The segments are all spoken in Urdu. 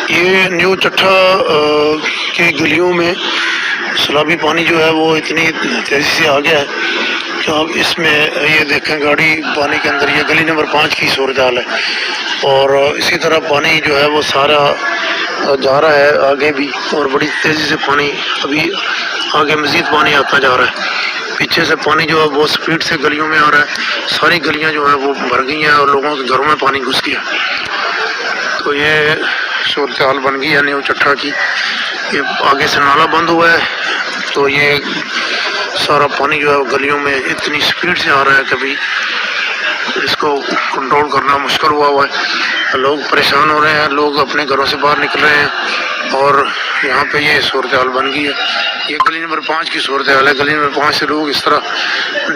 یہ نیو چٹھا کی گلیوں میں سیلابی پانی جو ہے وہ اتنی تیزی سے آ گیا ہے کہ اب اس میں یہ دیکھیں گاڑی پانی کے اندر، یہ گلی نمبر 5 کی صورتحال ہے، اور اسی طرح پانی جو ہے وہ سارا جا رہا ہے آگے بھی، اور بڑی تیزی سے پانی ابھی آگے مزید پانی آتا جا رہا ہے۔ پیچھے سے پانی جو ہے بہت سپیڈ سے گلیوں میں آ رہا ہے، ساری گلیاں جو ہیں وہ بھر گئی ہیں اور لوگوں کے گھروں میں پانی گھس گیا۔ تو یہ صورتحال بن گئی ہے نیو چٹھا کی۔ یہ آگے سے نالا بند ہوا ہے تو یہ سارا پانی جو ہے گلیوں میں اتنی سپیڈ سے آ رہا ہے کہ بھی اس کو کنٹرول کرنا مشکل ہوا ہے۔ لوگ پریشان ہو رہے ہیں، لوگ اپنے گھروں سے باہر نکل رہے ہیں، اور یہاں پہ یہ صورتحال بن گئی ہے۔ یہ گلی نمبر 5 کی صورتحال ہے، گلی نمبر 5 سے لوگ اس طرح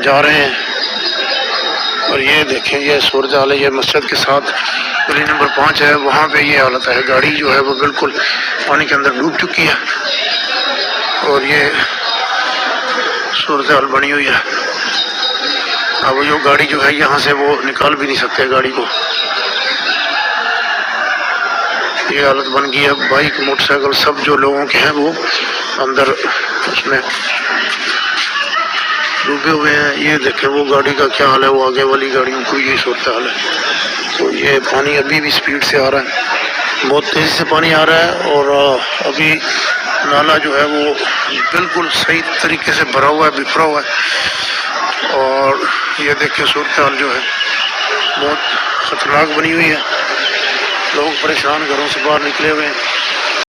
جا رہے ہیں، اور یہ دیکھیں یہ صورتحال ہے۔ یہ مسجد کے ساتھ گلی نمبر 5 ہے، وہاں پہ یہ حالت ہے، گاڑی جو ہے وہ بالکل پانی کے اندر ڈوب چکی ہے، اور یہ صورتحال بنی ہوئی ہے۔ اب یہ گاڑی جو ہے یہاں سے وہ نکال بھی نہیں سکتے گاڑی کو، یہ حالت بن گئی ہے۔ بائک موٹر سائیکل سب جو لوگوں کے ہیں وہ اندر اس میں ڈوبے ہوئے ہیں۔ یہ دیکھیں وہ گاڑی کا کیا حال ہے، وہ آگے والی گاڑیوں کو یہ صورتحال ہے۔ تو یہ پانی ابھی بھی سپیڈ سے آ رہا ہے، بہت تیزی سے پانی آ رہا ہے، اور ابھی نالا جو ہے وہ بالکل صحیح طریقے سے بھرا ہوا ہے، بکھرا ہوا ہے، اور یہ دیکھیں صورتحال جو ہے بہت خطرناک بنی ہوئی ہے۔ لوگ پریشان گھروں سے باہر نکلے ہوئے ہیں۔